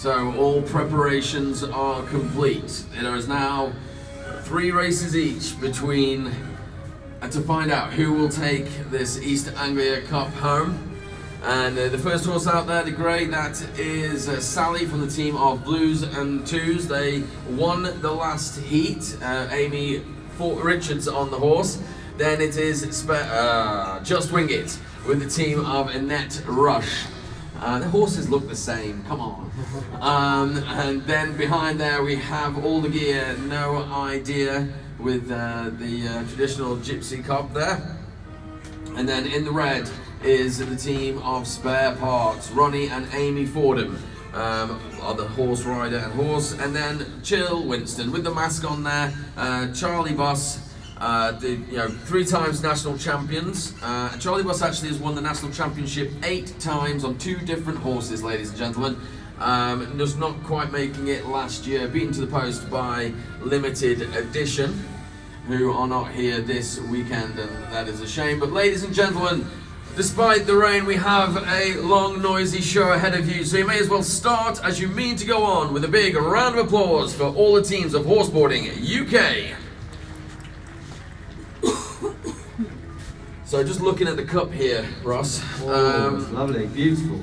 So all preparations are complete. There is now 3 races each between to find out who will take this East Anglia Cup home. And the first horse out there, the grey, that is Sally from the team of Blues and Twos. They won the last heat. Amy Richards on the horse. Then it is Just Wing It with the team of Annette Rush. The horses look the same, come on. And then behind there we have All the Gear, No Idea, with the traditional gypsy cob there. And then in the red is the team of Spare Parts, Ronnie and Amy Fordham are the horse rider and horse. And then Chill Winston with the mask on there, Charlie Buss, the 3 times national champions. Charlie Buss actually has won the national championship 8 times on 2 different horses, ladies and gentlemen. Just not quite making it last year, beaten to the post by Limited Edition, who are not here this weekend, and that is a shame. But ladies and gentlemen, despite the rain, we have a long, noisy show ahead of you, so you may as well start as you mean to go on with a big round of applause for all the teams of Horseboarding UK. So just looking at the cup here, Ross. Lovely, beautiful.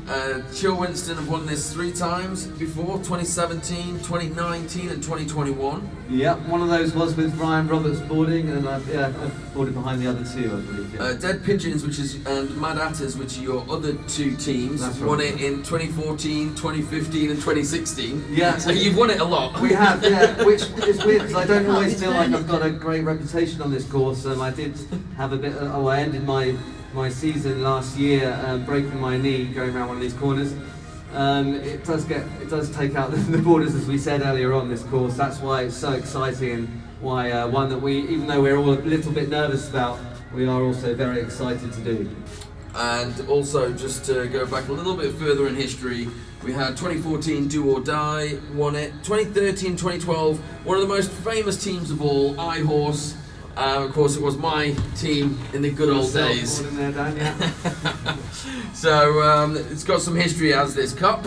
Chill Winston have won this 3 times before, 2017, 2019 and 2021. Yeah, one of those was with Ryan Roberts boarding, and I boarded behind the other 2, I believe. Yeah. Dead Pigeons, and Mad Atters, which are your other 2 teams, That's won right. it in 2014, 2015 and 2016. Yeah. So you've won it a lot. We have, yeah, which is weird because I don't always feel like I've got a great reputation on this course. I did have a bit, I ended my season last year breaking my knee going around one of these corners. It does take out the borders, as we said earlier on this course. That's why it's so exciting, and why one that we, even though we're all a little bit nervous about, we are also very excited to do. And also, just to go back a little bit further in history, we had 2014 Do or Die won it, 2013, 2012, one of the most famous teams of all, iHorse. Of course, it was my team in the good old days. There, Dan, yeah. So it's got some history as this cup,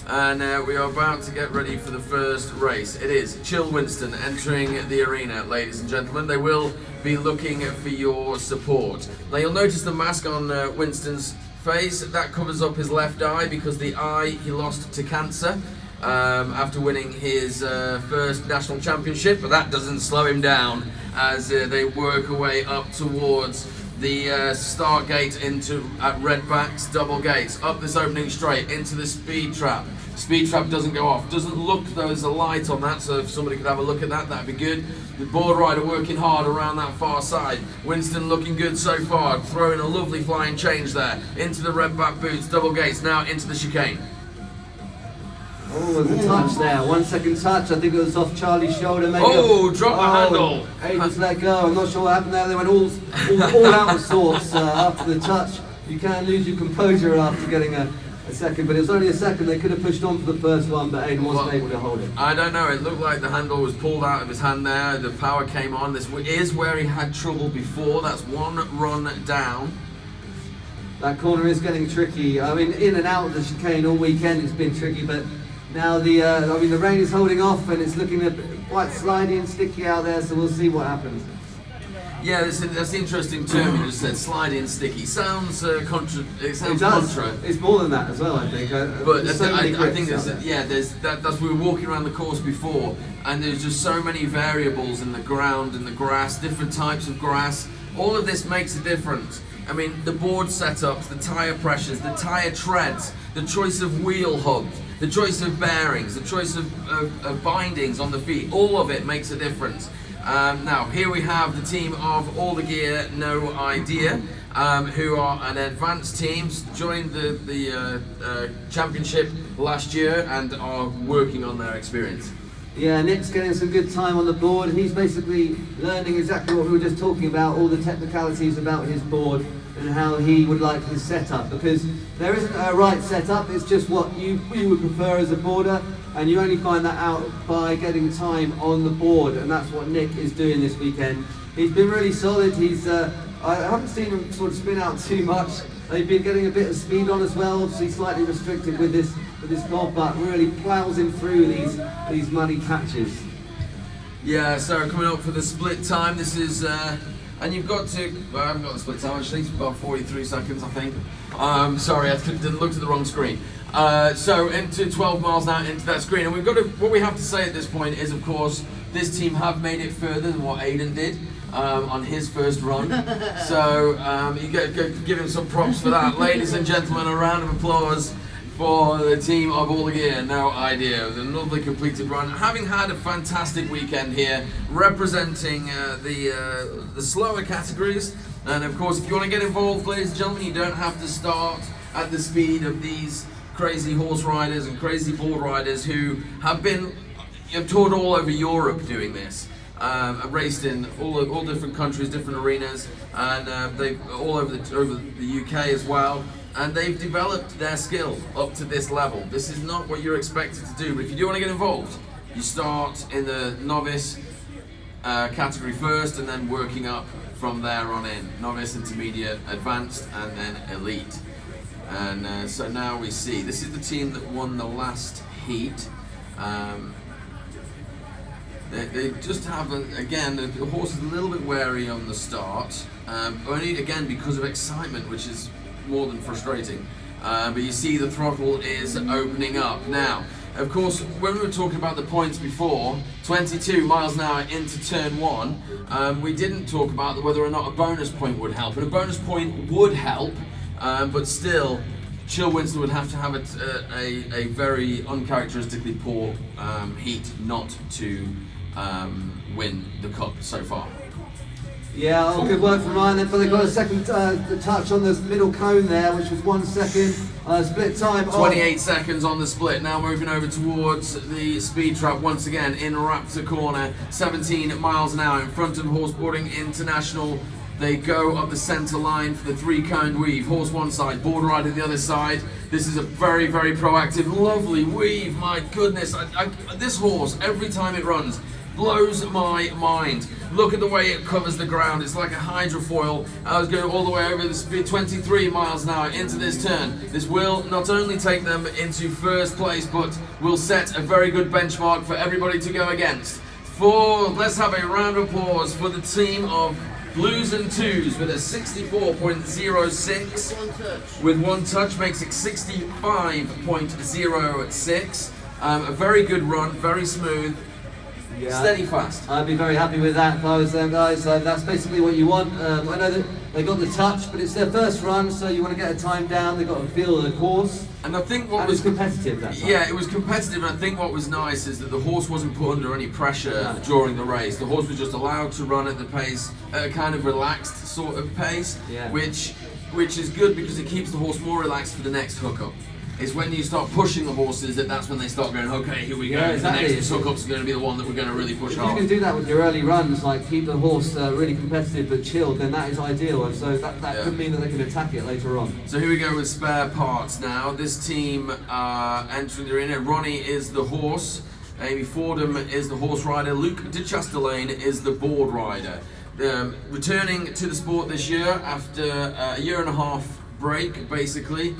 and we are about to get ready for the first race. It is Chill Winston entering the arena, ladies and gentlemen. They will be looking for your support. Now you'll notice the mask on Winston's face. That covers up his left eye because the eye he lost to cancer after winning his first national championship, but that doesn't slow him down as they work away up towards the start gate into Redback's double gates, up this opening straight into the speed trap. Speed trap doesn't go off, doesn't look though there's a light on that, so if somebody could have a look at that, that'd be good. The board rider working hard around that far side. Winston looking good so far, throwing a lovely flying change there into the Redback boots, double gates, now into the chicane. Oh, there's a touch there, 1 second touch. I think it was off Charlie's shoulder. Maybe Drop the handle. Hey, just let go. I'm not sure what happened there. They went all out of sorts after the touch. You can lose your composure after getting a second, but it was only a second. They could have pushed on for the first one, but Aiden wasn't able to hold it. I don't know. It looked like the handle was pulled out of his hand there. The power came on. This is where he had trouble before. That's 1 run down. That corner is getting tricky. I mean, in and out of the chicane all weekend, it's been tricky, but now the rain is holding off and it's looking quite slidey and sticky out there, so we'll see what happens. Yeah, that's the interesting term you just said, slidey and sticky. Sounds contra. It sounds It does. contra. It's more than that as well, I think. But I think that's we were walking around the course before, and there's just so many variables in the ground and the grass, different types of grass. All of this makes a difference. I mean, the board setups, the tyre pressures, the tyre treads, the choice of wheel hubs, the choice of bearings, the choice of bindings on the feet, all of it makes a difference. Now, here we have the team of All the Gear, No Idea, who are an advanced team, joined the championship last year and are working on their experience. Yeah, Nick's getting some good time on the board. He's basically learning exactly what we were just talking about, all the technicalities about his board and how he would like his setup, because there isn't a right setup, it's just what you would prefer as a boarder, and you only find that out by getting time on the board, and that's what Nick is doing this weekend. He's been really solid. I haven't seen him sort of spin out too much. They've been getting a bit of speed on as well, obviously slightly restricted with this with his gob butt really ploughs him through these muddy patches. Yeah, so coming up for the split time, this is, and you've got to, well, I haven't got the split time actually, it's about 43 seconds I think. Sorry, I looked at the wrong screen. So into 12 miles now into that screen, and we've got to, what we have to say at this point is, of course, this team have made it further than what Aidan did on his first run. So you give him some props for that. Ladies and gentlemen, a round of applause for the team of All the Gear, No Idea, with another completed run. Having had a fantastic weekend here, representing the slower categories. And of course, if you want to get involved, ladies and gentlemen, you don't have to start at the speed of these crazy horse riders and crazy board riders who have been toured all over Europe doing this. Raced in all different countries, different arenas, and they've all over the UK as well. And they've developed their skill up to this level. This is not what you're expected to do, but if you do want to get involved, you start in the novice category first, and then working up from there on in. Novice, intermediate, advanced, and then elite. And so now we see, this is the team that won the last heat. They just have, again, the horse is a little bit wary on the start, only again because of excitement, which is more than frustrating. But you see the throttle is opening up. Now, of course, when we were talking about the points before, 22 miles an hour into turn 1, we didn't talk about whether or not a bonus point would help. And a bonus point would help, but still, Chill Winston would have to have a very uncharacteristically poor heat not to win the cup so far. Yeah, well, good work from Ryan, but they got a second touch on the middle cone there, which was 1 second. Split time 28 seconds on the split. Now moving over towards the speed trap once again in Raptor corner. 17 miles an hour in front of Horseboarding International. They go up the centre line for the 3-cone weave. Horse one side, board rider the other side. This is a very, very proactive, lovely weave. My goodness, this horse, every time it runs, blows my mind. Look at the way it covers the ground. It's like a hydrofoil. I was going all the way over the speed, 23 miles an hour into this turn. This will not only take them into first place, but will set a very good benchmark for everybody to go against. Let's have a round of applause for the team of Blues and Twos with a 64.06. With one touch makes it 65.06. A very good run, very smooth. Yeah, steady fast. I'd be very happy with that if I was them guys. That's basically what you want. I know that they got the touch, but it's their first run, so you want to get a time down. They've got to feel the course. And I think what was competitive that time. Yeah, it was competitive, and I think what was nice is that the horse wasn't put under any pressure during the race. The horse was just allowed to run at the pace, at a kind of relaxed sort of pace, which is good because it keeps the horse more relaxed for the next hookup. It's when you start pushing the horses that's when they start going, okay, here we go. Yeah, exactly. The next hookup's going to be the one that we're going to really push hard. If you can do that with your early runs, like keep the horse really competitive but chilled, then that is ideal. And so that could mean that they can attack it later on. So here we go with spare parts now. This team entering the arena. Ronnie is the horse. Amy Fordham is the horse rider. Luke de Chastelaine is the board rider. Returning to the sport this year after a year and a half break, basically,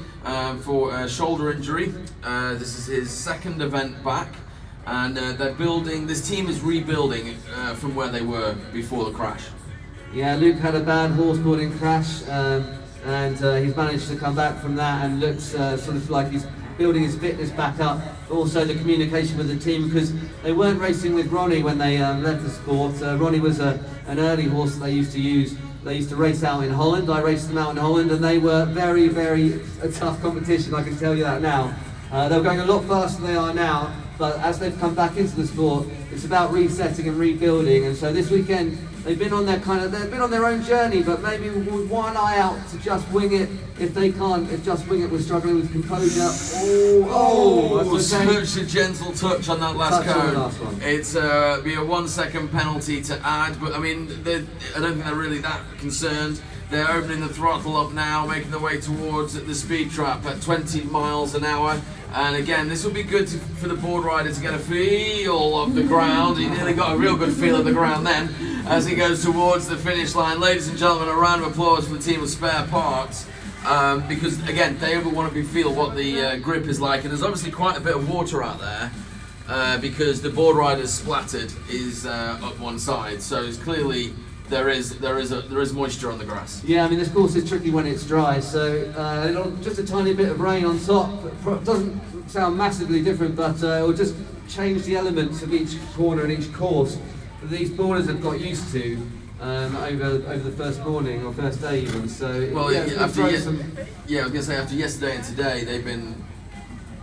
for a shoulder injury. This is his second event back, and they're building. This team is rebuilding from where they were before the crash. Yeah, Luke had a bad horseboarding crash, and he's managed to come back from that and looks sort of like he's building his fitness back up. Also the communication with the team, because they weren't racing with Ronnie when they left the sport. Ronnie was an early horse that they used to use. They used to race out in Holland. I raced them out in Holland, and they were very, very tough competition, I can tell you that now. They were going a lot faster than they are now, but as they've come back into the sport, it's about resetting and rebuilding. And so this weekend, they've been on their own journey, but maybe with one eye out to just wing it. If they can't, if just wing it, we're struggling with composure. Such a gentle touch on that last cone. It's be a 1 second penalty to add, but I mean, I don't think they're really that concerned. They're opening the throttle up now, making their way towards the speed trap at 20 miles an hour. And again, this will be good for the board rider to get a feel of the ground. He nearly got a real good feel of the ground then, as he goes towards the finish line. Ladies and gentlemen, a round of applause for the team of spare parts. because again they want to feel what the grip is like, and there's obviously quite a bit of water out there because the board rider's splattered is up one side, so it's clearly there is moisture on the grass. Yeah, I mean this course is tricky when it's dry, so just a tiny bit of rain on top doesn't sound massively different, but it will just change the elements of each corner and each course that these boarders have got used to over the first morning or first day even. So well, yeah, I was gonna say after yesterday and today they've been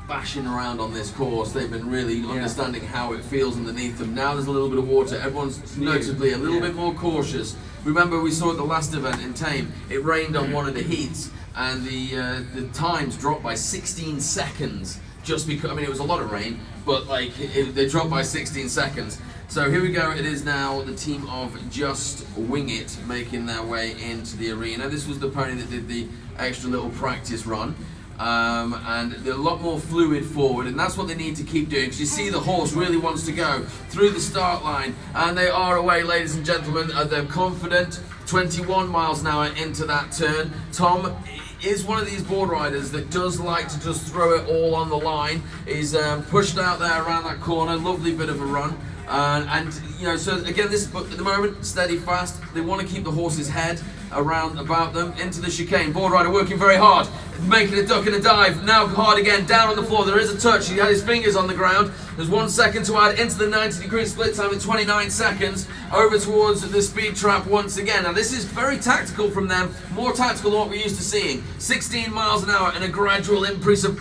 bashing around on this course. They've been really understanding how it feels underneath them. Now there's a little bit of water. Everyone's notably a little bit more cautious. Remember we saw at the last event in Tame, it rained on one of the heats and the times dropped by 16 seconds just because, I mean it was a lot of rain, but like they dropped by 16 seconds. So here we go, it is now the team of Just Wing It making their way into the arena. This was the pony that did the extra little practice run. And they're a lot more fluid forward, and that's what they need to keep doing, because you see the horse really wants to go through the start line, and they are away, ladies and gentlemen. They're confident, 21 miles an hour into that turn. Tom is one of these board riders that does like to just throw it all on the line. He's pushed out there around that corner, lovely bit of a run. And you know, so again, this at the moment, steady, fast. They want to keep the horse's head around about them into the chicane. Board rider working very hard, making a duck and a dive. Now hard again, down on the floor. There is a touch. He had his fingers on the ground. There's 1 second to add into the 90-degree split time at 29 seconds. Over towards the speed trap once again. Now this is very tactical from them, more tactical than what we're used to seeing. 16 miles an hour and a gradual increase of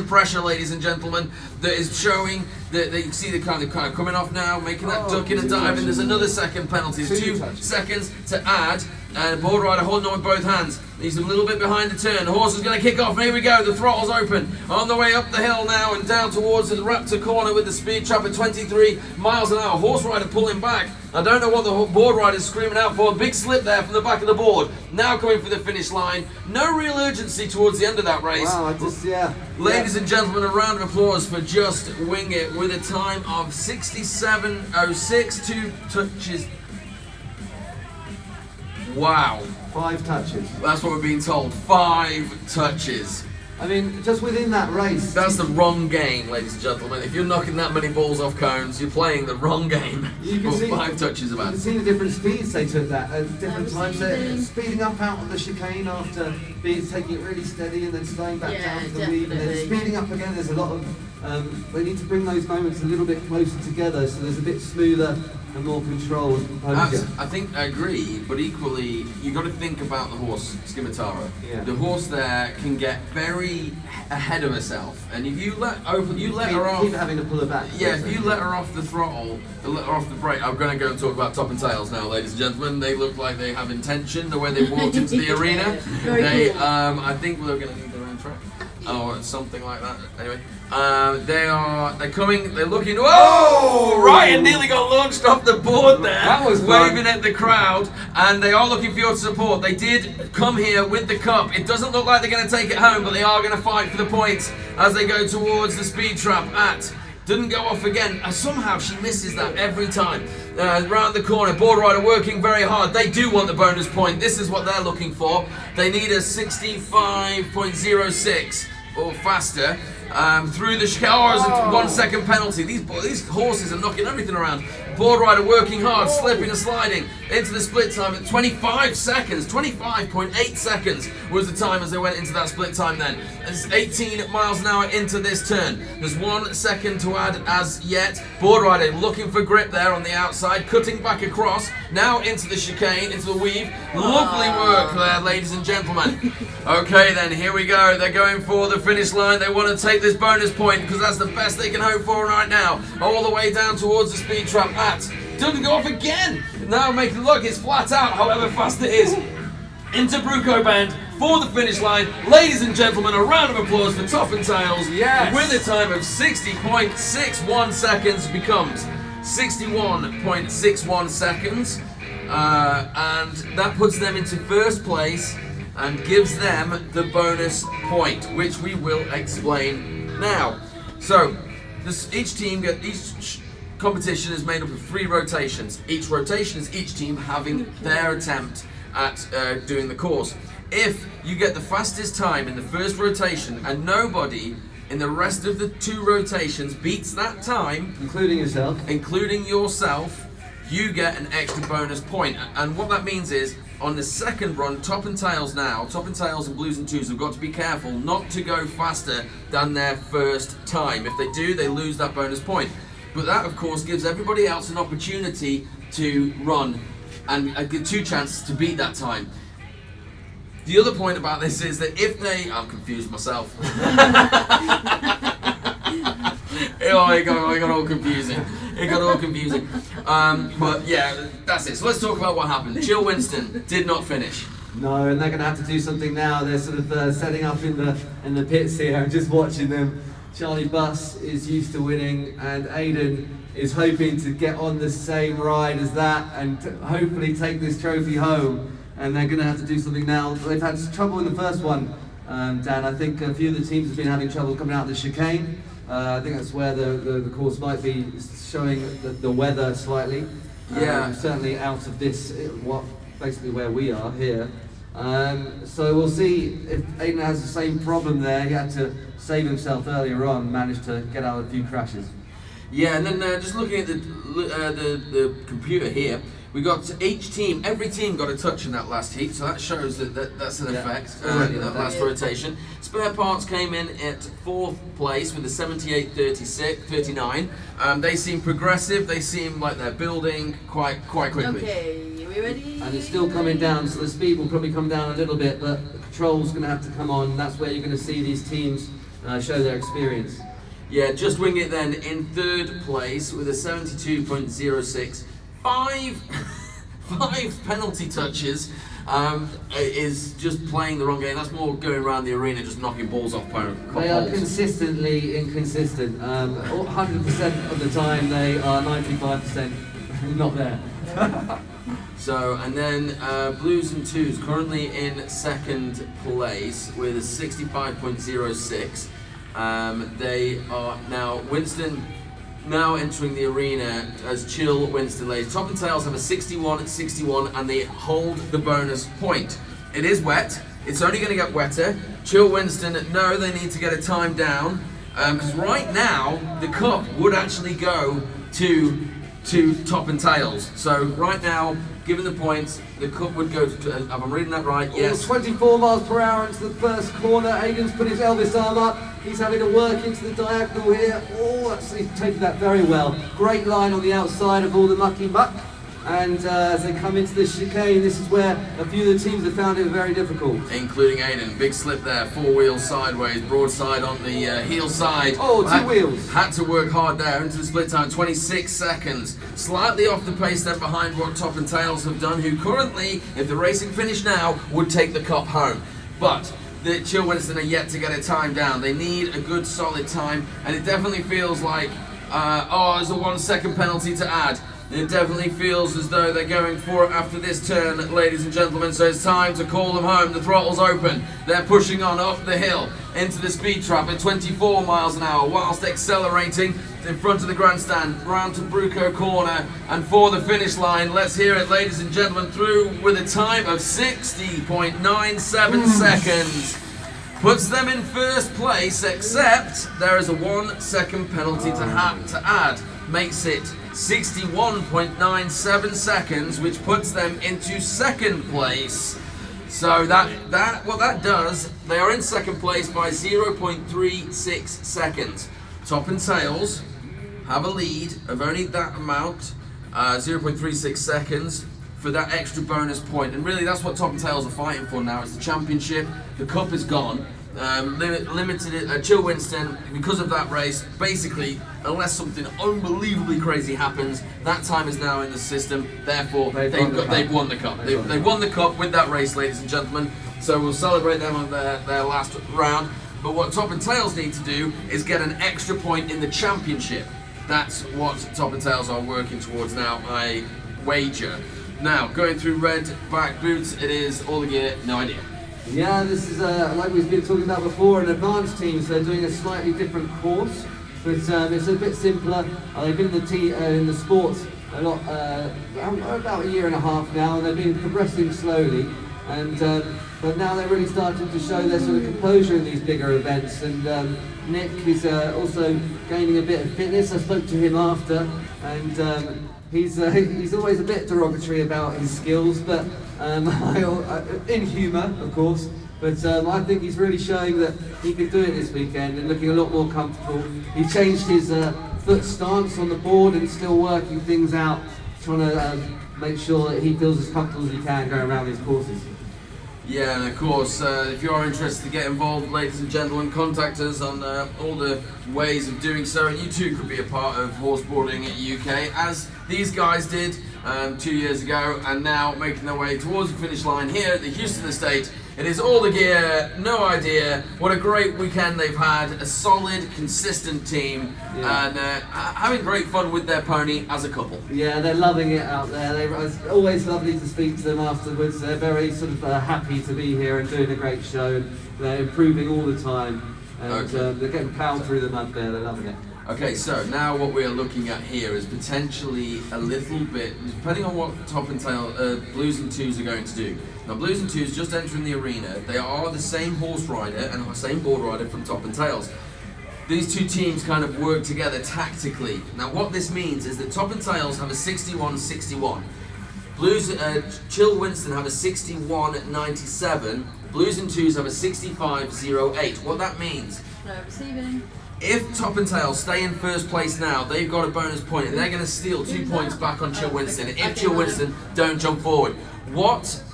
pressure, ladies and gentlemen, that is showing that you see the kind of coming off now, making that duck and a dive, and there's another second penalty. There's 2 seconds to add. And board rider holding on with both hands. He's a little bit behind the turn. The horse is going to kick off. And here we go. The throttle's open. On the way up the hill now and down towards the Raptor corner with the speed trap at 23 miles an hour. Horse rider pulling back. I don't know what the board rider's screaming out for. Big slip there from the back of the board. Now coming for the finish line. No real urgency towards the end of that race. Wow, Ladies and gentlemen, a round of applause for Just Wing It with a time of 67.06. 2 touches. Wow. 5 touches. That's what we're being told. 5 touches. I mean, just within that race. That's the wrong game, ladies and gentlemen. If you're knocking that many balls off cones, you're playing the wrong game. You can for see 5 touches about. You can see the different speeds they took that at different times. They're speeding up out of the chicane after taking it really steady and then slowing back down to the weave and then speeding up again. There's a lot of. They need to bring those moments a little bit closer together so there's a bit smoother and more controlled composure. I think I agree, but equally you got to think about the horse Skimatara. Yeah. The horse there can get very ahead of herself, and if you let her off, keep having to pull her back. Yeah, if you let her off the throttle, let her off the brake. I'm going to go and talk about Top and Tails now, ladies and gentlemen. They look like they have intention. The way they walked into the arena, I think they're going to need their own track. Or something like that. Anyway, they're coming. They're looking. Oh! Ryan nearly got launched off the board there. That was waving at the crowd, and they are looking for your support. They did come here with the cup. It doesn't look like they're going to take it home, but they are going to fight for the points as they go towards the speed trap at. Didn't go off again. Somehow she misses that every time. Round the corner, board rider working very hard. They do want the bonus point. This is what they're looking for. They need a 65.06 or faster. Through the chicane. Oh, 1 second penalty. These horses are knocking everything around. Board rider working hard, slipping and sliding into the split time at 25 seconds. 25.8 seconds was the time as they went into that split time then. It's 18 miles an hour into this turn. There's 1 second to add as yet. Board rider looking for grip there on the outside, cutting back across. Now into the chicane, into the weave. Lovely work there, ladies and gentlemen. Okay then, here we go. They're going for the finish line. They want to take this bonus point because that's the best they can hope for right now. All the way down towards the speed trap at. Doesn't go off again. Now make it look, it's flat out however fast it is. Into Bruco Bend for the finish line. Ladies and gentlemen, a round of applause for Top and Tails. Yes. With a time of 60.61 seconds becomes 61.61 seconds. And that puts them into first place and gives them the bonus point, which we will explain now. So, each competition is made up of 3 rotations. Each rotation is each team having their attempt at doing the course. If you get the fastest time in the first rotation and nobody in the rest of the 2 rotations beats that time, including yourself, you get an extra bonus point. And what that means is, on the second run, top and tails and blues and twos have got to be careful not to go faster than their first time. If they do, they lose that bonus point. But that, of course, gives everybody else an opportunity to run and get 2 chances to beat that time. The other point about this is that if they... I'm confused myself. It got all confusing. But yeah, that's it. So let's talk about what happened. Jill Winston did not finish. No, and they're going to have to do something now. They're sort of setting up in the pits here. I'm just watching them. Charlie Buss is used to winning, and Aidan is hoping to get on the same ride as that and hopefully take this trophy home. And they're going to have to do something now. They've had trouble in the first one, Dan. I think a few of the teams have been having trouble coming out of the chicane. I think that's where the course might be showing the weather slightly. Yeah. Certainly out of this, basically where we are here. So we'll see if Aidan has the same problem there. He had to save himself earlier on, managed to get out of a few crashes. Yeah, and then just looking at the computer here, we got every team got a touch in that last heat, so that shows that's an effect in that last rotation. Spare Parts came in at 4th place with a 78.39. They seem progressive, they seem like they're building quite quickly. Okay, are we ready? And it's still coming down, so the speed will probably come down a little bit, but the control's going to have to come on. That's where you're going to see these teams show their experience. Yeah, Just Wing It then in 3rd place with a 72.06. Five penalty touches is just playing the wrong game. That's more going around the arena just knocking balls off poles. They are consistently inconsistent. 100% of the time they are 95% not there. So, and then Blues and Twos currently in 2nd place with a 65.06. They are now Winston now entering the arena as Chill Winston ladies. Top and Tails have a 61 and they hold the bonus point. It is wet. It's only going to get wetter. Chill Winston know they need to get a time down because right now the cup would actually go to Top and Tails. So right now, given the points, the cup would go to, if I'm reading that right, yes. 24 miles per hour into the first corner. Aidan's put his Elvis arm up. He's having to work into the diagonal here. Oh, he's taken that very well. Great line on the outside of all the mucky muck. And as they come into the chicane, this is where a few of the teams have found it very difficult. Including Aidan. Big slip there, 4 wheels sideways, broadside on the heel side. Oh, 2 wheels. Had to work hard there into the split time, 26 seconds. Slightly off the pace then behind what Top and Tails have done, who currently, if the racing finished now, would take the cup home. But the Chill Winston are yet to get a time down. They need a good solid time, and it definitely feels like, there's a 1 second penalty to add. It definitely feels as though they're going for it after this turn, ladies and gentlemen, so it's time to call them home. The throttle's open. They're pushing on up the hill into the speed trap at 24 miles an hour whilst accelerating in front of the grandstand, round to Bruco corner and for the finish line. Let's hear it, ladies and gentlemen, through with a time of 60.97 seconds. Puts them in first place, except there is a 1 second penalty to add. Makes it 61.97 seconds, which puts them into second place. So what that does, they are in second place by 0.36 seconds. Top and Tails have a lead of only that amount, 0.36 seconds for that extra bonus point. And really that's what Top and Tails are fighting for now. It's the championship. The cup is gone. Limited it, Chill Winston, because of that race, basically, unless something unbelievably crazy happens, that time is now in the system, therefore they've won the cup. They've won the cup with that race, ladies and gentlemen, so we'll celebrate them on their last round. But what Top and Tails need to do is get an extra point in the championship. That's what Top and Tails are working towards now, I wager. Now, going through red back boots, it is all the gear, no idea. Yeah, this is, like we've been talking about before, an advanced team, so they're doing a slightly different course, but it's a bit simpler. They've been in the sport about a year and a half now, and they've been progressing slowly. And but now they're really starting to show their sort of composure in these bigger events. And Nick is also gaining a bit of fitness. I spoke to him after, and he's always a bit derogatory about his skills, but in humour, of course. But I think he's really showing that he can do it this weekend and looking a lot more comfortable. He changed his foot stance on the board and still working things out, trying to make sure that he feels as comfortable as he can going around these courses. Yeah, and of course, if you are interested to get involved, ladies and gentlemen, contact us on all the ways of doing so, and you too could be a part of Horseboarding UK, as these guys did 2 years ago, and now making their way towards the finish line here at the Houston Estate. It is all the gear, no idea. What a great weekend they've had, a solid, consistent team, and having great fun with their pony as a couple. Yeah, they're loving it out there. It's always lovely to speak to them afterwards. They're very sort of happy to be here and doing a great show. And they're improving all the time, and they're getting pound through the mud there. They're loving it. Okay, so now what we're looking at here is potentially a little bit, depending on what Top and Tail, Blues and Twos are going to do. Now, Blues and Twos just entering the arena. They are the same horse rider and the same board rider from Top and Tails. These two teams kind of work together tactically. Now, what this means is that Top and Tails have a 61-61. Blues, Chill Winston have a 61-97. Blues and Twos have a 65-08. What that means? Receiving. If Top and Tail stay in first place now, they've got a bonus point, and they're going to steal 2 points back on Chill Winston if Chill Winston don't jump forward. What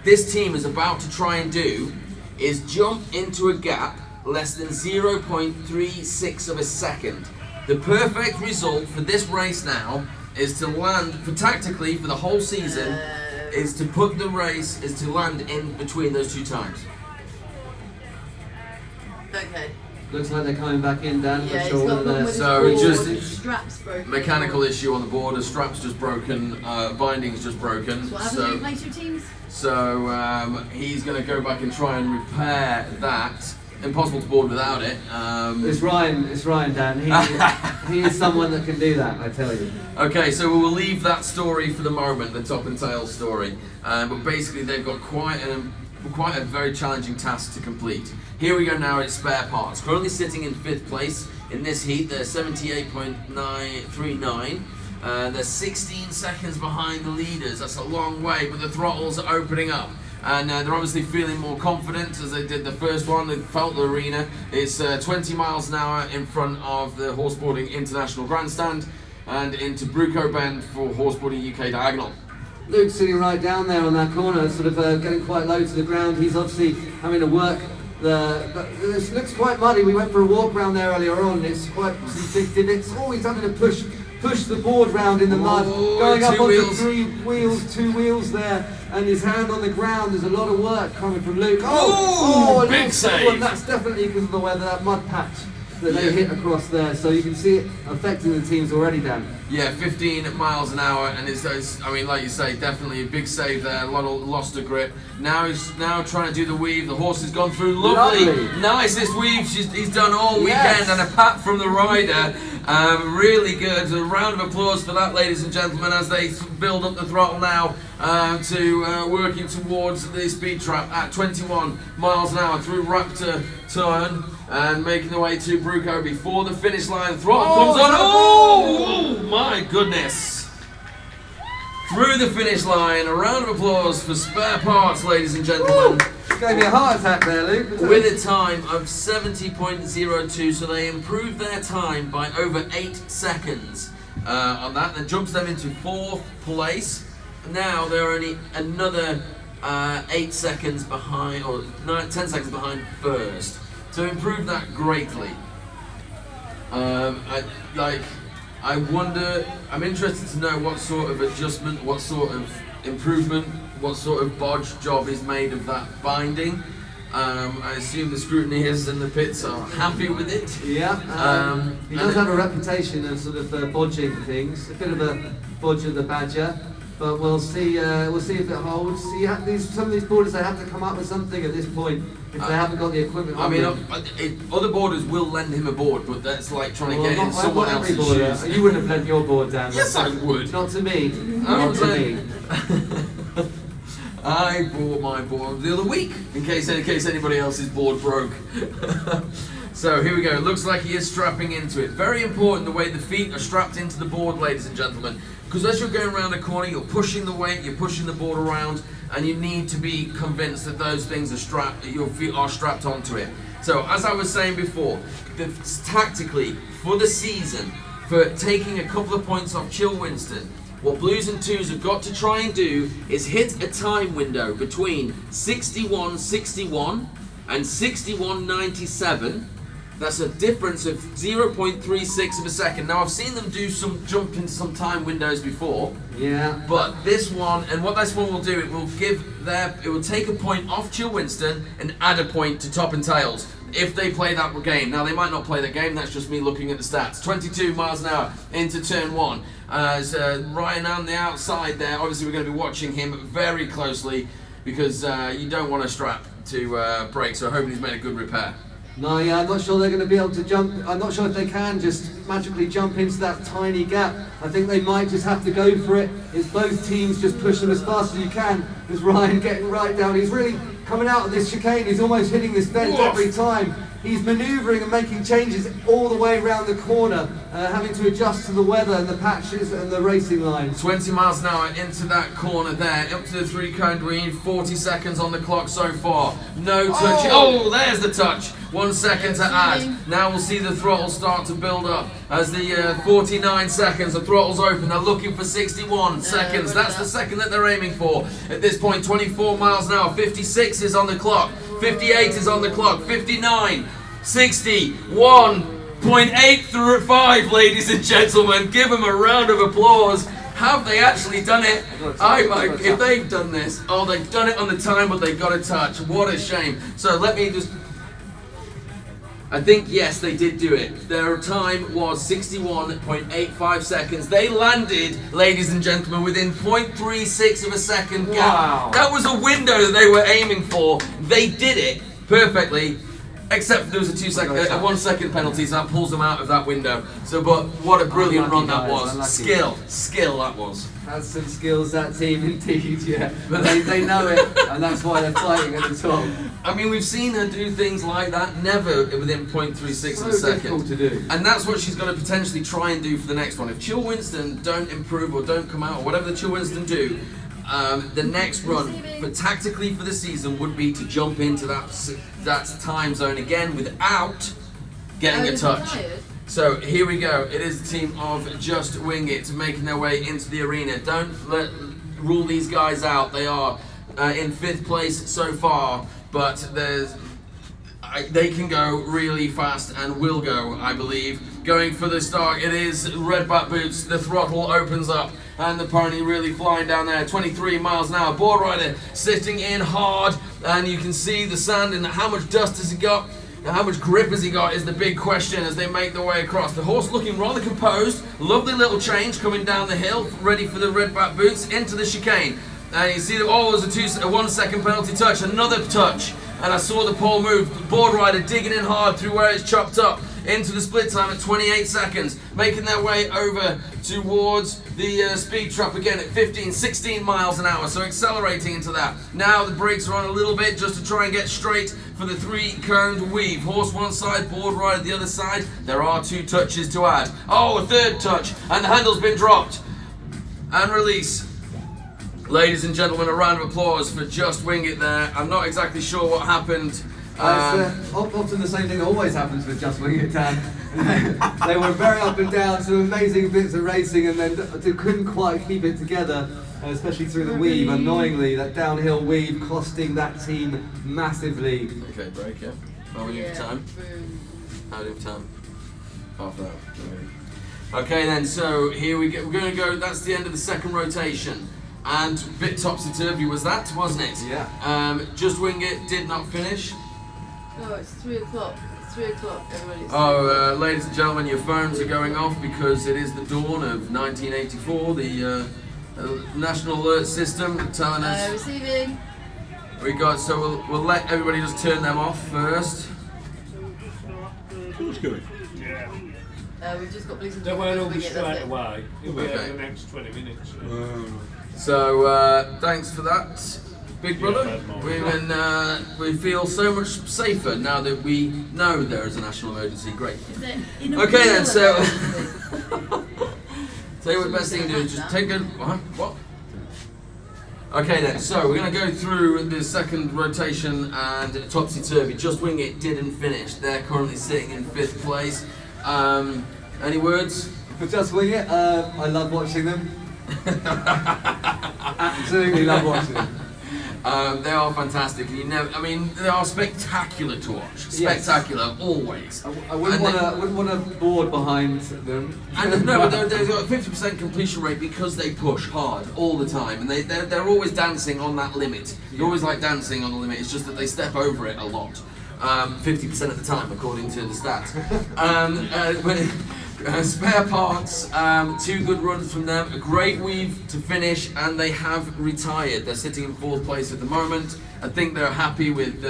this team is about to try and do is jump into a gap less than 0.36 of a second. The perfect result for this race now is to land, for tactically for the whole season, is to put the race, is to land in between those two times. Okay. Looks like they're coming back in, Dan. Yeah, Sure so just straps broken. Mechanical issue on the board. A strap's just broken. Binding's just broken. So what happens when you place your teams? So he's going to go back and try and repair that. Impossible to board without it. It's Ryan, Dan. He is someone that can do that, I tell you. Okay, so we will leave that story for the moment, the Top and Tail story. But basically, they've got quite a very challenging task to complete. Here we go now at spare parts. Currently sitting in 5th place in this heat, they're 78.939. They're 16 seconds behind the leaders. That's a long way, but the throttles are opening up. And they're obviously feeling more confident as they did the first one. They felt the arena. It's 20 miles an hour in front of the Horseboarding International Grandstand and into Bruco Bend for Horseboarding UK Diagonal. Luke's sitting right down there on that corner, sort of getting quite low to the ground. He's obviously having to work. This looks quite muddy. We went for a walk around there earlier on. It's quite some big divots. Oh, he's having to push the board round in the mud, going up onto 2 wheels there, and his hand on the ground. There's a lot of work coming from Luke. Oh, big save! And that's definitely because of the weather, that mud patch that they hit across there. So you can see it affecting the teams already, Dan. Yeah, 15 miles an hour, and it's I mean, like you say, definitely a big save there. A lot of lost of grip. Now he's trying to do the weave. The horse has gone through. Lovely. Nicest weave he's done all weekend, and a pat from the rider. Really good. A round of applause for that, ladies and gentlemen, as they build up the throttle now to working towards the speed trap at 21 miles an hour through Raptor turn and making their way to Bruco before the finish line. Throttle comes on. Oh my goodness! Through the finish line. A round of applause for spare parts, ladies and gentlemen. Gave me a heart attack there, Luke. With a time of 70.02, so they improved their time by over 8 seconds on that. That jumps them into 4th place. Now they're only another 8 seconds behind, or 10 seconds behind first. So improve that greatly. I wonder, I'm interested to know what sort of adjustment, what sort of improvement, what sort of bodge job is made of that binding. I assume the scrutineers in the pits are happy with it. Yeah, he does have a reputation of sort of bodging things, a bit of a bodge of the badger. but we'll see. We'll see if it holds. Some of these boarders, they have to come up with something at this point if they haven't got the equipment. I mean, other boarders will lend him a board, but that's like trying to get in someone else's shoes. You wouldn't have lent your board down. Yes, I would. Not to me. Not to me. I bought my board the other week in case anybody else's board broke. So here we go. It looks like he is strapping into it. Very important the way the feet are strapped into the board, ladies and gentlemen, because as you're going around a corner, you're pushing the weight, you're pushing the board around, and you need to be convinced that those things are strapped, that your feet are strapped onto it. So as I was saying before, tactically for the season, for taking a couple of points off Chill Winston, what Blues and Twos have got to try and do is hit a time window between 61.61 and 61.97. That's a difference of 0.36 of a second. Now I've seen them do jump into some time windows before. Yeah. But this one, and what this one will do, it will take a point off Chill Winston and add a point to Top and Tails if they play that game. Now they might not play that game, that's just me looking at the stats. 22 miles an hour into turn one. As Ryan on the outside there, obviously we're going to be watching him very closely because you don't want a strap to break, so I hope he's made a good repair. No, yeah, I'm not sure they're going to be able to jump. I'm not sure if they can just magically jump into that tiny gap. I think they might just have to go for it. It's both teams just push them as fast as you can. There's Ryan getting right down. He's really coming out of this chicane. He's almost hitting this fence every time. He's manoeuvring and making changes all the way around the corner, having to adjust to the weather and the patches and the racing lines. 20 miles an hour into that corner there, up to the 3-cone green, 40 seconds on the clock so far. No touch. Oh, there's the touch. 1 second to add. Now we'll see the throttle start to build up. As the 49 seconds, the throttle's open. They're looking for 61 seconds. That's the second that they're aiming for. At this point, 24 miles an hour, 56 is on the clock, 58 is on the clock, 59, 60, 1.835, ladies and gentlemen. Give them a round of applause. Have they actually done it? If they've done this, they've done it on the time, but they got a touch. What a shame. So let me just... I think, yes, they did do it. Their time was 61.85 seconds. They landed, ladies and gentlemen, within 0.36 of a second gap. Wow. That was a window that they were aiming for. They did it perfectly, except there was a 1 second penalty, so that pulls them out of that window. So, but what a brilliant run that was. Skill that was. That's some skills, that team, indeed, yeah. But they know it, and that's why they're fighting at the top. I mean, we've seen her do things like that, never within 0.36 of a second. Difficult to do. And that's what she's going to potentially try and do for the next one. If Chill Winston don't improve or don't come out, or whatever the Chill Winston do, the next run, but tactically for the season, would be to jump into that time zone again without getting a touch. So here we go. It is the team of Just Wing It making their way into the arena. Don't rule these guys out. They are in 5th place so far, but they can go really fast and will go, I believe. Going for the start, it is Red Bat Boots. The throttle opens up and the pony really flying down there. 23 miles an hour. Board rider sitting in hard, and you can see the sand and how much dust has he got. Now, how much grip has he got is the big question as they make their way across. The horse looking rather composed. Lovely little change coming down the hill, ready for the Red Bat Boots into the chicane. And you see that there's a 1 second penalty touch, another touch. And I saw the pole move. The board rider digging in hard through where it's chopped up into the split time at 28 seconds. Making their way over towards the speed trap again at 16 miles an hour. So accelerating into that. Now the brakes are on a little bit just to try and get straight for the 3-coned weave. Horse one side, board rider the other side. There are 2 touches to add. Oh, a 3rd touch. And the handle's been dropped. And release. Ladies and gentlemen, a round of applause for Just Wing It there. I'm not exactly sure what happened. Often the same thing always happens with Just Wing It, Dan. They were very up and down, some amazing bits of racing, and then they couldn't quite keep it together, especially through the weave. Annoyingly, that downhill weave costing that team massively. Okay, break, yeah. How are we doing for time? How are we doing for time? Half an hour. Okay then, so here we go. We're going to go, that's the end of the second rotation. And a bit topsy-turvy was that, wasn't it? Yeah. Just Wing It did not finish. Oh, it's 3 o'clock. It's 3 o'clock, everybody. Ladies and gentlemen, your phones are going off because it is the dawn of 1984. national alert system telling us Receiving. we got. So we'll let everybody just turn them off first. Who's going? We've just got blues and They won't all be twos. straight away. It'll be Okay. over the next 20 minutes. So thanks for that, Big Brother. Yeah, We feel so much safer now that we know there is a national emergency. Great. Is it in a Okay then, real so emergency? tell you what the best thing to do is just take a what? Okay then, so we're going to go through the second rotation and topsy-turvy. Just Wing It didn't finish. They're currently sitting in 5th place. Any words? For Just Wing It, I love watching them. Absolutely love watching them. They are fantastic. I mean, they are spectacular to watch. Spectacular, always. I wouldn't want to board behind them. And no, but they've got a 50% completion rate because they push hard all the time, and they're always dancing on that limit. They're always like dancing on the limit. It's just that they step over it a lot, 50% of the time, according to the stats. Spare parts, 2 good runs from them, a great weave to finish, and they have retired. They're sitting in 4th place at the moment. I think they're happy with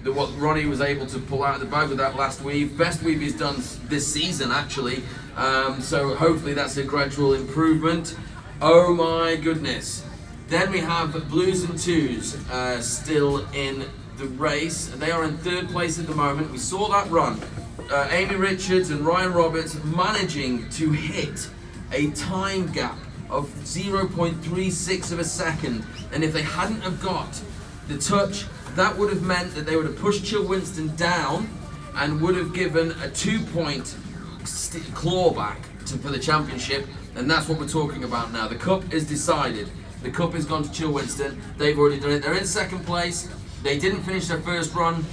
what Ronnie was able to pull out of the bag with that last weave. Best weave he's done this season, actually. So hopefully that's a gradual improvement. Oh my goodness. Then we have Blues and Twos still in the race. They are in 3rd place at the moment. We saw that run. Amy Richards and Ryan Roberts managing to hit a time gap of 0.36 of a second, and if they hadn't have got the touch, that would have meant that they would have pushed Chill Winston down and would have given a 2-point clawback for the championship, and that's what we're talking about now. The cup is decided. The cup has gone to Chill Winston. They've already done it. They're in 2nd place. They didn't finish their first run.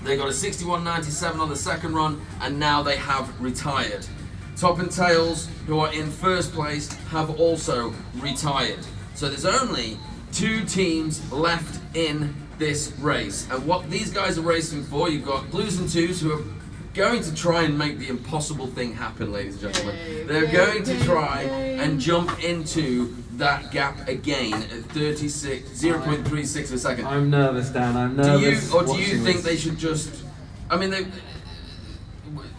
They got a 61.97 on the second run, and now they have retired. Top and Tails, who are in 1st place, have also retired. So there's only 2 teams left in this race. And what these guys are racing for, you've got Blues and Twos, who are going to try and make the impossible thing happen, ladies and gentlemen. They're going to try and jump into that gap again at 0.36 of a second. I'm nervous, Dan. I'm nervous. Do you think they should just? I mean,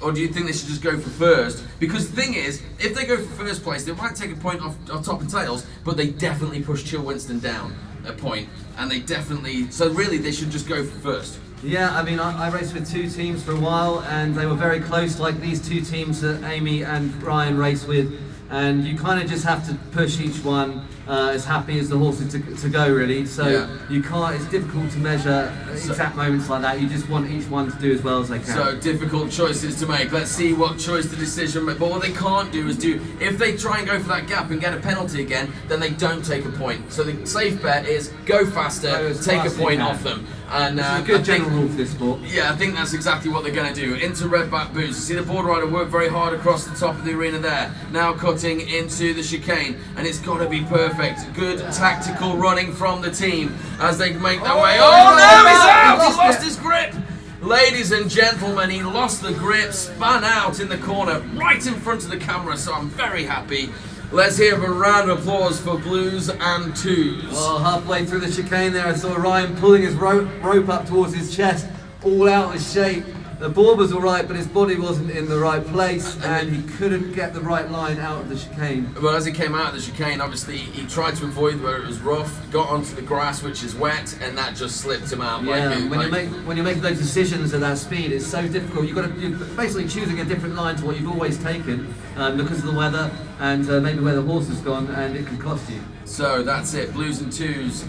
or do you think they should just go for first? Because the thing is, if they go for 1st place, they might take a point off Top and Tails, but they definitely push Chill Winston down a point, and they definitely. So really, they should just go for first. Yeah, I mean, I raced with 2 teams for a while, and they were very close, like these 2 teams that Amy and Ryan race with. And you kind of just have to push each one as happy as the horses to go, really. So you can't. It's difficult to measure exact moments like that. You just want each one to do as well as they can. So difficult choices to make. Let's see what choice the decision. But what they can't do is if they try and go for that gap and get a penalty again, then they don't take a point. So the safe bet is go faster, take a point off them. And it's a good general rule for this sport. Yeah, I think that's exactly what they're going to do. Into Redback Boots. You see the board rider work very hard across the top of the arena there. Now cutting into the chicane, and it's got to be perfect. Good tactical running from the team as they make their way. Oh no, he's out! He's lost his grip. Ladies and gentlemen, he lost the grip, spun out in the corner, right in front of the camera. So I'm very happy. Let's hear a round of applause for Blues and Twos. Well, halfway through the chicane there, I saw Ryan pulling his rope up towards his chest, all out of shape. The board was alright, but his body wasn't in the right place, and he couldn't get the right line out of the chicane. Well, as he came out of the chicane, obviously he tried to avoid where it was rough, got onto the grass, which is wet, and that just slipped him out. Yeah, when you're making those decisions at that speed, it's so difficult. You're basically choosing a different line to what you've always taken because of the weather and maybe where the horse has gone, and it can cost you. So that's it. Blues and Twos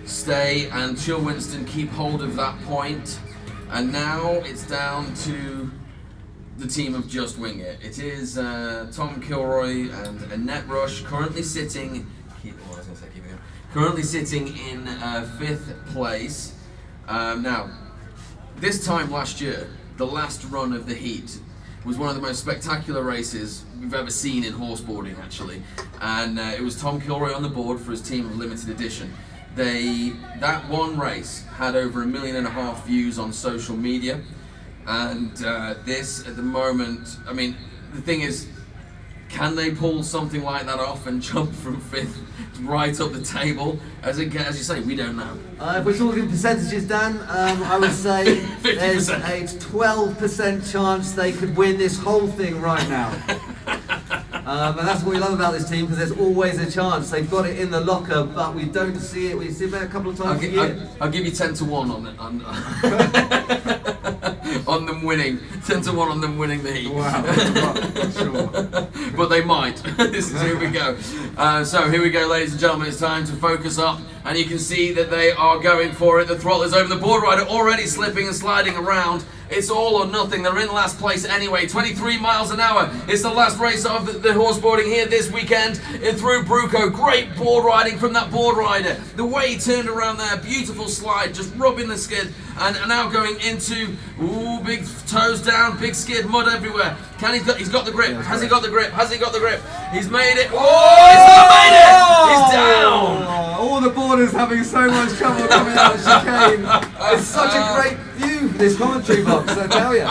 stay, and Chill Winston keep hold of that point. And now it's down to the team of Just Wing It. It is Tom Kilroy and Annette Rush currently sitting. Currently sitting in 5th place. Now, this time last year, the last run of the heat was one of the most spectacular races we've ever seen in horseboarding, actually. And it was Tom Kilroy on the board for his team of limited edition. That one race had over 1.5 million views on social media, and this at the moment, I mean, the thing is, Can they pull something like that off and jump from 5th right up the table? As you say, we don't know. If we're talking percentages, Dan, I would say 50%. there's a 12% chance they could win this whole thing right now. And that's what we love about this team, because there's always a chance. They've got it in the locker, but we don't see it. We see it a couple of times a year. I'll give you 10 to 1 on it. On them winning. 10 to 1 on them winning the heat. Wow. Sure. But they might. This is here we go. So here we go, ladies and gentlemen. It's time to focus up, and you can see that they are going for it. The throttle is over. The board rider already slipping and sliding around. It's all or nothing. They're in last place anyway. 23 miles an hour. It's the last race of the horseboarding here this weekend in through Bruco. Great board riding from that board rider. The way he turned around there, beautiful slide, just rubbing the skid, and now going into big toes down, big skid, mud everywhere. He's got the grip. Has he got the grip? Has he got the grip? He's made it. Oh, he's not made it. He's down. All the boarders having so much trouble coming out of chicane. It's such a great view for this commentary box, I tell you.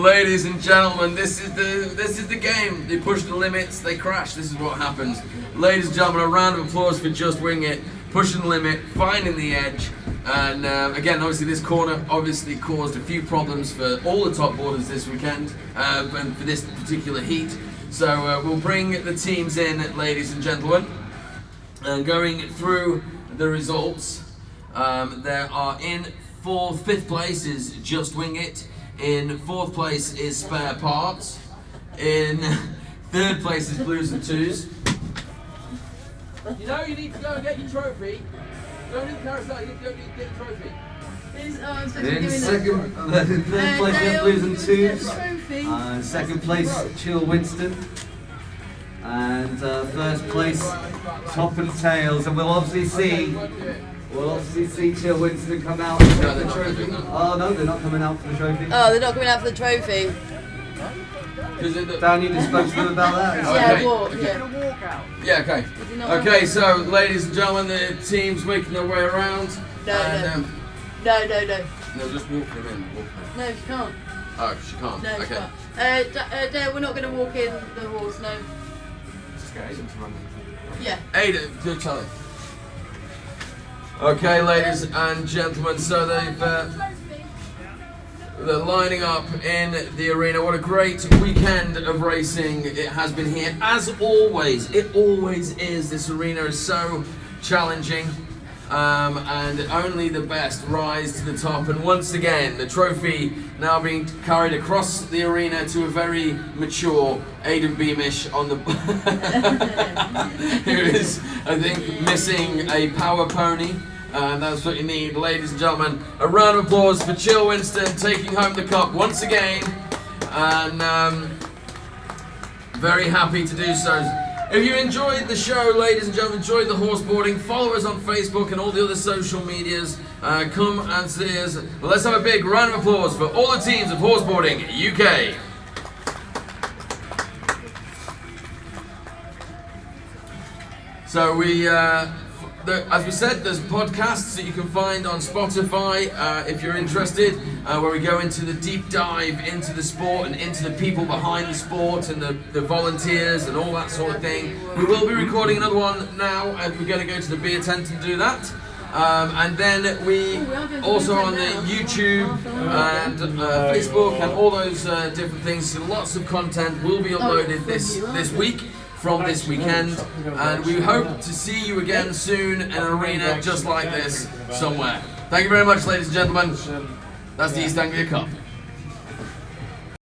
Ladies and gentlemen, this is the game. They push the limits, they crash. This is what happens. Ladies and gentlemen, a round of applause for Just Wing It, pushing the limit, finding the edge. And again, obviously this corner obviously caused a few problems for all the top boarders this weekend, and for this particular heat. So we'll bring the teams in, ladies and gentlemen. And going through the results, there are in 5th place is Just Wing It. In 4th place is Spare Parts. In 3rd place is Blues and Twos. You know you need to go and get your trophy. Go to the carousel, you need to go and get your trophy. I'm supposed to be In doing third place, we have Blues and Twos. trophy. Second place, Chill Winston. And first place, Top and Tails. And we'll obviously see Chill Winston come out and No, take the trophy. Oh no, they're not coming out for the trophy. Oh, they're not coming out for the trophy. Dan, you just spoke to them about that? Yeah, Okay. walk, Is yeah. it gonna walk out? Yeah, okay. Is he not Okay, so ladies and gentlemen, the team's making their way around. No, and, no. No, just walk them in. Walk them in. No, she can't. Oh, she can't. No, she Okay. can't. Dale, we're not going to walk in the horse, no. Just get Aiden to run them. Yeah. Aiden, do tell him. Okay, ladies and gentlemen, so they're lining up in the arena. What a great weekend of racing it has been here. As always, it always is. This arena is so challenging, and only the best rise to the top. And once again, the trophy now being carried across the arena to a very mature Aidan Beamish on the who is, I think, missing a power pony. That's what you need, ladies and gentlemen. A round of applause for Chill Winston taking home the cup once again, and very happy to do so. If you enjoyed the show, ladies and gentlemen, enjoyed the horseboarding, follow us on Facebook and all the other social medias. Come and see us. Well, let's have a big round of applause for all the teams of Horseboarding UK. So as we said, there's podcasts that you can find on Spotify if you're interested, where we go into the deep dive into the sport and into the people behind the sport and the volunteers and all that sort of thing. We will be recording another one now, and we're going to go to the beer tent and do that. And then we also on the YouTube and Facebook and all those different things. So lots of content will be uploaded this week. From this weekend, and we hope to see you again soon in an arena just like this somewhere. Thank you very much, ladies and gentlemen. That's the East Anglia Cup.